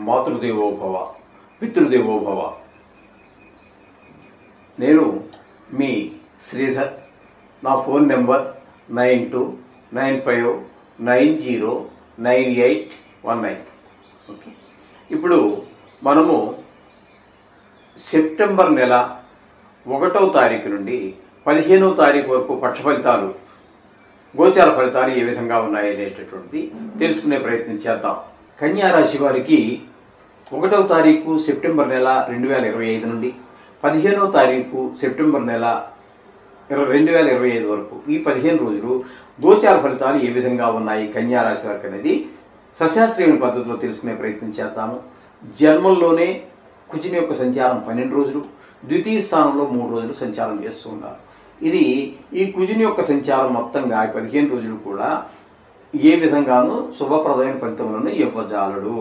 మాతృదేవోభవ పితృదేవోభవ. నేను మీ శ్రీధర్. నా phone number 9295909819. Okay, ఇప్పుడు మనము సెప్టెంబర్ నెల 1వ తారీఖు నుండి 15వ తారీఖు వరకు పక్ష ఫలితాలు, గోచార ఫలితాలు ఏ విధంగా ఉన్నాయనేటటువంటిది తెలుసుకునే ప్రయత్నం చేద్దాం. కన్యా రాశి వారికి 1వ తారీఖు సెప్టెంబర్ నెల 2025 నుండి 15వ తారీఖు సెప్టెంబర్ నెల 2025 వరకు ఈ 15 రోజులు గోచార ఫలితాలు ఏ విధంగా ఉన్నాయి కన్యా రాశి వారికి అనేది సశాస్త్రీయ పద్ధతిలో తెలుసుకునే ప్రయత్నం చేద్దాము. జన్మంలోనే కుజుని యొక్క సంచారం 12 రోజులు, ద్వితీయ స్థానంలో 3 రోజులు సంచారం చేస్తూ ఉన్నారు. ఇది ఈ కుజుని యొక్క సంచారం మొత్తంగా 15 రోజులు కూడా ఏ విధంగానూ శుభప్రదమైన ఫలితములను ఇవ్వజాలడు.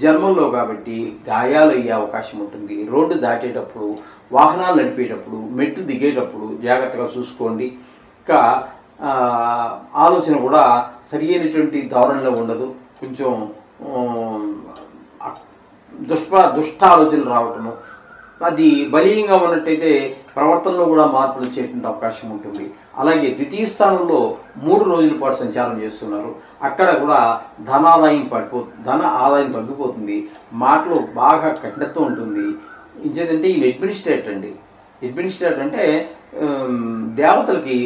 జన్మంలో కాబట్టి గాయాలు అయ్యే అవకాశం ఉంటుంది. రోడ్డు దాటేటప్పుడు, వాహనాలు నడిపేటప్పుడు, మెట్లు దిగేటప్పుడు జాగ్రత్తగా చూసుకోండి. ఇంకా ఆలోచన కూడా సరి అయినటువంటి ధోరణిలో ఉండదు. కొంచెం దుష్ట ఆలోచనలు రావటము, అది బలీయంగా ఉన్నట్టయితే ప్రవర్తనలో కూడా మార్పులు వచ్చేటువంటి అవకాశం ఉంటుంది. అలాగే ద్వితీయ స్థానంలో 3 రోజుల పాటు సంచారం చేస్తున్నారు. అక్కడ కూడా ధన ఆదాయం తగ్గిపోతుంది. మాటలు బాగా కఠినత్వం ఉంటుంది. ఇంకేంటంటే ఈ అడ్మినిస్ట్రేటర్ అంటే దేవతలకి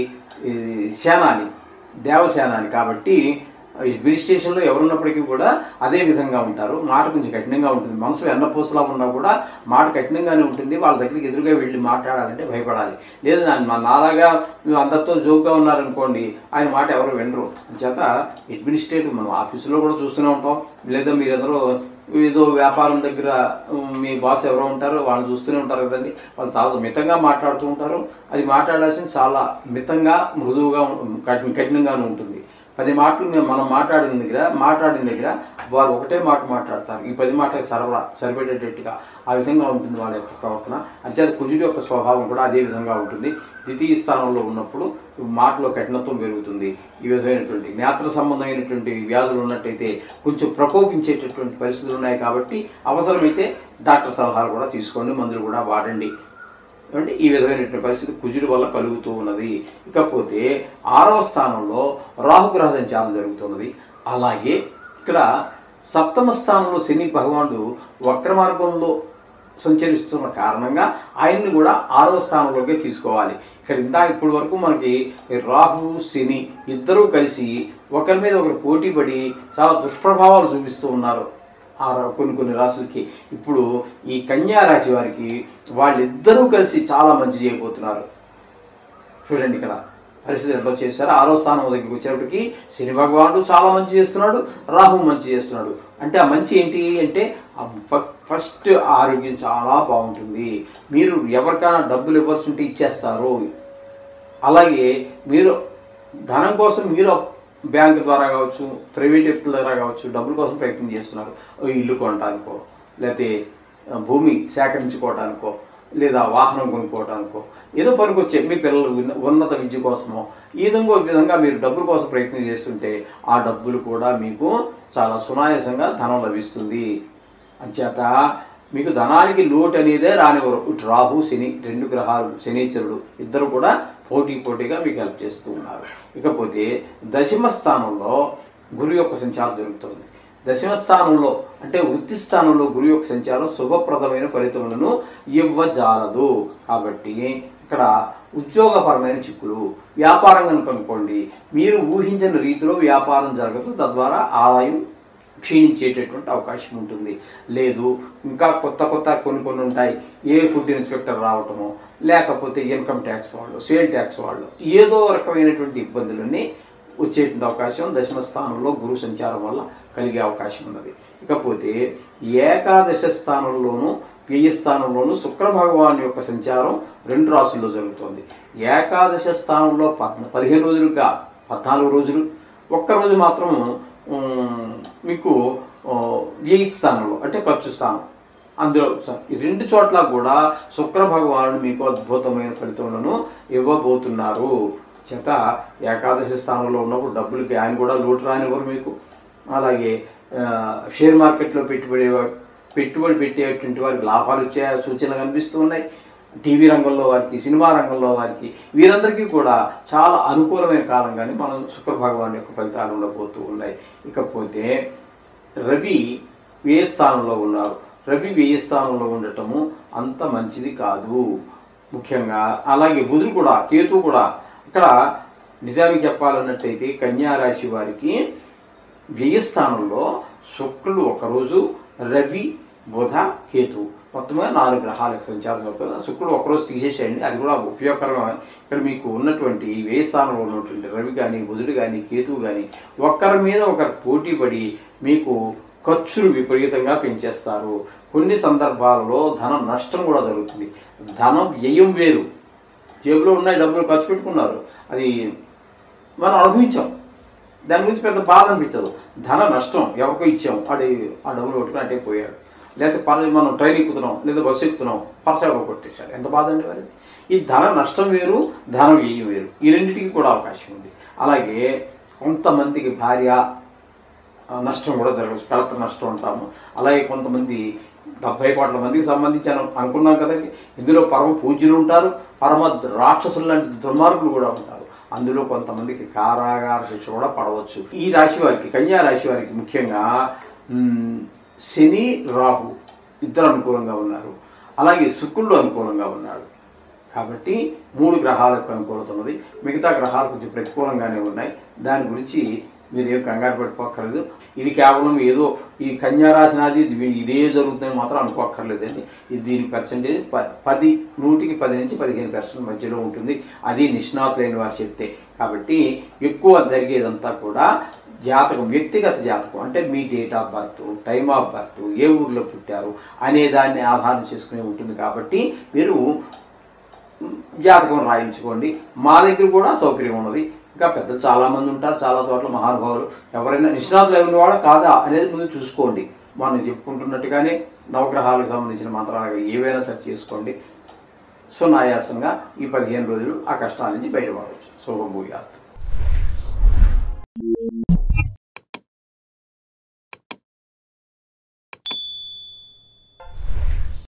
దేవసేనాని కాబట్టి అడ్మినిస్ట్రేషన్లో ఎవరున్నప్పటికీ కూడా అదే విధంగా ఉంటారు. మాట కొంచెం కఠినంగా ఉంటుంది. మనసు ఎన్నపూసలా ఉన్నా కూడా మాట కఠినంగానే ఉంటుంది. వాళ్ళ దగ్గరికి ఎదురుగా వెళ్ళి మాట్లాడాలంటే భయపడాలి. లేదు నాలాగా అందరితో జోక్గా ఉన్నారనుకోండి, ఆయన మాట ఎవరు వినరు. చేత అడ్మినిస్ట్రేటివ్ మనం ఆఫీసులో కూడా చూస్తూనే ఉంటాం. లేదా మీరెందరో ఏదో వ్యాపారం దగ్గర మీ బాస్ ఎవరో ఉంటారో వాళ్ళు చూస్తూనే ఉంటారు కదండి. వాళ్ళు చాలా మితంగా మాట్లాడుతూ ఉంటారు. అది మాట్లాడాల్సింది చాలా మితంగా, మృదువుగా, కఠినంగానే ఉంటుంది. 10 మాటలు మనం మాట్లాడిన దగ్గర వారు ఒకటే మాట మాట్లాడతారు. ఈ 10 మాటలకు సరిపడేటట్టుగా ఆ విధంగా ఉంటుంది వాళ్ళ యొక్క ప్రవర్తన. అంచేత కుజుడి యొక్క స్వభావం కూడా అదే విధంగా ఉంటుంది. ద్వితీయ స్థానంలో ఉన్నప్పుడు మాటలో కఠినత్వం పెరుగుతుంది. ఈ విధమైనటువంటి నేత్ర సంబంధమైనటువంటి వ్యాధులు ఉన్నట్టయితే కొంచెం ప్రకోపించేటటువంటి పరిస్థితులు ఉన్నాయి. కాబట్టి అవసరమైతే డాక్టర్ సలహాలు కూడా తీసుకోండి, మందులు కూడా వాడండి. అంటే ఈ విధమైనటువంటి పరిస్థితి కుజుడి వల్ల కలుగుతూ ఉన్నది. ఇకపోతే 6వ స్థానంలో రాహుగ్రహ సంచారం జరుగుతున్నది. అలాగే ఇక్కడ 7వ స్థానంలో శని భగవానుడు వక్ర మార్గంలో సంచరిస్తున్న కారణంగా ఆయన్ని కూడా 6వ స్థానంలోకి తీసుకోవాలి. ఇక్కడ ఇప్పటి వరకు మనకి రాహు శని ఇద్దరూ కలిసి ఒకరి మీద ఒకరు పోటీ పడి చాలా దుష్ప్రభావాలు చూపిస్తూ ఉన్నారు కొన్ని రాశులకి. ఇప్పుడు ఈ కన్యా రాశి వారికి వాళ్ళిద్దరూ కలిసి చాలా మంచి చేయబోతున్నారు. చూడండి ఇక్కడ పరిస్థితి ఎట్లా చేశారు. 6వ స్థానం దగ్గరికి వచ్చేటప్పటికి శని భగవానుడు చాలా మంచి చేస్తున్నాడు, రాహు మంచి చేస్తున్నాడు. అంటే ఆ మంచి ఏంటి అంటే ఫస్ట్ ఆరోగ్యం చాలా బాగుంటుంది. మీరు ఎవరికైనా డబ్బులు ఇవ్వాల్సి ఉంటే ఇచ్చేస్తారు. అలాగే మీరు ధనం కోసం మీరు బ్యాంక్ ద్వారా కావచ్చు, ప్రైవేట్ వ్యక్తుల ద్వారా కావచ్చు డబ్బుల కోసం ప్రయత్నం చేస్తున్నారు. ఇల్లు కొనడానికో, లేకపోతే భూమి సేకరించుకోవడానికో, లేదా వాహనం కొనుక్కోవడానికో, ఏదో పనికొచ్చే మీ పిల్లలు ఉన్నత విద్య కోసమో ఈ విధంగా మీరు డబ్బుల కోసం ప్రయత్నం చేస్తుంటే ఆ డబ్బులు కూడా మీకు చాలా సునాయాసంగా ధనం లభిస్తుంది. అంచేత మీకు ధనానికి లోటు అనేదే రానివ్వరు. ఇటు రాహు శని 2 గ్రహాలు, శనీశ్వరుడు ఇద్దరు కూడా పోటీగా మీకు హెల్ప్ చేస్తూ ఉన్నారు. ఇకపోతే 10వ స్థానంలో గురు యొక్క సంచారం జరుగుతుంది. 10వ స్థానంలో అంటే వృత్తి స్థానంలో గురు యొక్క సంచారం శుభప్రదమైన ఫలితములను ఇవ్వజాలదు. కాబట్టి ఇక్కడ ఉద్యోగపరమైన చిక్కులు, వ్యాపారం కనుక అనుకోండి, మీరు ఊహించిన రీతిలో వ్యాపారం జరగదు. తద్వారా ఆదాయం క్షీణించేటటువంటి అవకాశం ఉంటుంది. లేదు ఇంకా కొత్త కొన్ని ఉంటాయి. ఏ ఫుడ్ ఇన్స్పెక్టర్ రావటమో, లేకపోతే ఇన్కమ్ ట్యాక్స్ వాళ్ళు, సేల్ ట్యాక్స్ వాళ్ళు, ఏదో రకమైనటువంటి ఇబ్బందులన్నీ వచ్చేటువంటి అవకాశం 10వ స్థానంలో గురు సంచారం వల్ల కలిగే అవకాశం ఉన్నది. ఇకపోతే ఏకాదశ స్థానంలోనూ వ్యయ స్థానంలోనూ శుక్ర భగవాన్ యొక్క సంచారం 2 రాశుల్లో జరుగుతుంది. ఏకాదశ స్థానంలో 15 రోజులుగా 14 రోజులు, ఒక్కరోజు మాత్రం మీకు వ్యయ స్థానంలో అంటే ఖర్చు స్థానం, అందులో ఈ 2 చోట్ల కూడా శుక్ర భగవానుడు మీకు అద్భుతమైన ఫలితములను ఇవ్వబోతున్నారు. చేత ఏకాదశి స్థానంలో ఉన్నప్పుడు డబ్బులకి ఆయన కూడా లోటు రానివ్వరు మీకు. అలాగే షేర్ మార్కెట్లో పెట్టుబడి పెట్టుబడి పెట్టేటువంటి వారికి లాభాలు వచ్చే సూచనలు కనిపిస్తూ ఉన్నాయి. టీవీ రంగంలో వారికి, సినిమా రంగంలో వారికి, వీరందరికీ కూడా చాలా అనుకూలమైన కాలంగానే మనం శుక్ర భగవాన్ యొక్క ఫలితాలు ఉండబోతూ ఉన్నాయి. ఇకపోతే రవి వ్యయ స్థానంలో ఉన్నారు. రవి వ్యయ స్థానంలో ఉండటము అంత మంచిది కాదు ముఖ్యంగా. అలాగే బుధుడు కూడా, కేతు కూడా. ఇక్కడ నిజానికి చెప్పాలన్నట్టయితే కన్యా రాశి వారికి వ్యయస్థానంలో శుక్రుడు ఒకరోజు, రవి, బుధ, కేతు మొత్తంగా 4 గ్రహాలు సంచారం అవుతుంది. శుక్రుడు ఒకరోజు తీసేసేయండి, అది కూడా ఉపయోగకరమే. ఇక్కడ మీకు ఉన్నటువంటి వ్యయస్థానంలో ఉన్నటువంటి రవి కానీ, బుధుడు కానీ, కేతువు కానీ ఒకరి మీద ఒకరు పోటీ పడి మీకు ఖర్చులు విపరీతంగా పెంచేస్తారు. కొన్ని సందర్భాలలో ధన నష్టం కూడా జరుగుతుంది. ధనం వ్యయం వేరు, జేబులో ఉన్న డబ్బులు ఖర్చు పెట్టుకున్నారు, అది మనం అనుభవించాం, దాని గురించి పెద్ద బాధ అనిపించదు. ధన నష్టం ఎవరికో ఇచ్చాం, ఆ డబ్బులు కొట్టుకుని అటే పోయాడు. లేకపోతే మనం ట్రైన్ ఎక్కుతున్నాం, లేదా బస్సు ఎక్కుతున్నాం, పర్స్ ఎవరో కొట్టేశారు, ఎంత బాధ అండి మరి. ఈ ధన నష్టం వేరు, ధన వ్యయం వేరు, ఈ రెండింటికి కూడా అవకాశం ఉంది. అలాగే కొంతమందికి భార్య నష్టం కూడా జరగచ్చు, కలత నష్టం అంటాము. అలాగే కొంతమంది 70 కోట్ల మందికి సంబంధించాను అనుకున్నాం కదండి. ఇందులో పరమ పూజ్యులు ఉంటారు, పరమ రాక్షసులు లాంటి దుర్మార్గులు కూడా ఉంటారు. అందులో కొంతమందికి కారాగార శిక్ష కూడా పడవచ్చు. ఈ రాశి వారికి, కన్యా రాశి వారికి ముఖ్యంగా శని, రాహు ఇద్దరు అనుకూలంగా ఉన్నారు. అలాగే శుక్రుడు అనుకూలంగా ఉన్నాడు. కాబట్టి 3 గ్రహాలకు అనుకూలత ఉన్నది. మిగతా గ్రహాలు కొంచెం ప్రతికూలంగానే ఉన్నాయి. దాని గురించి మీరు ఏం కంగారు పడిపోక్కర్లేదు. ఇది కేవలం ఏదో ఈ కన్యా రాశి నాది ఇదే జరుగుతుందని మాత్రం అనుకోక్కర్లేదండి. ఇది దీని పర్సెంటేజ్ 100కి 10 నుంచి 15% మధ్యలో ఉంటుంది. అది నిష్ణాతులైన వారు చెప్తే. కాబట్టి ఎక్కువ జరిగేదంతా కూడా జాతకం, వ్యక్తిగత జాతకం, అంటే మీ date of birth, time of birth, ఏ ఊర్లో పుట్టారు అనే దాన్ని ఆధారం చేసుకుని ఉంటుంది. కాబట్టి మీరు జాతకం రాయించుకోండి. మా దగ్గర కూడా సౌకర్యం ఉన్నది. ఇంకా పెద్దలు చాలామంది ఉంటారు, చాలా చోట్ల మహానుభావులు. ఎవరైనా నిష్ణాతులు అయినవాడా కాదా అనేది ముందు చూసుకోండి. మనం చెప్పుకుంటున్నట్టుగానే నవగ్రహాలకు సంబంధించిన మంత్రాలు ఏవైనా సెర్చ్ చేసుకోండి. సునాయాసంగా ఈ 15 రోజులు ఆ కష్టాల నుంచి బయటపడవచ్చు. శుభం భూయాత్.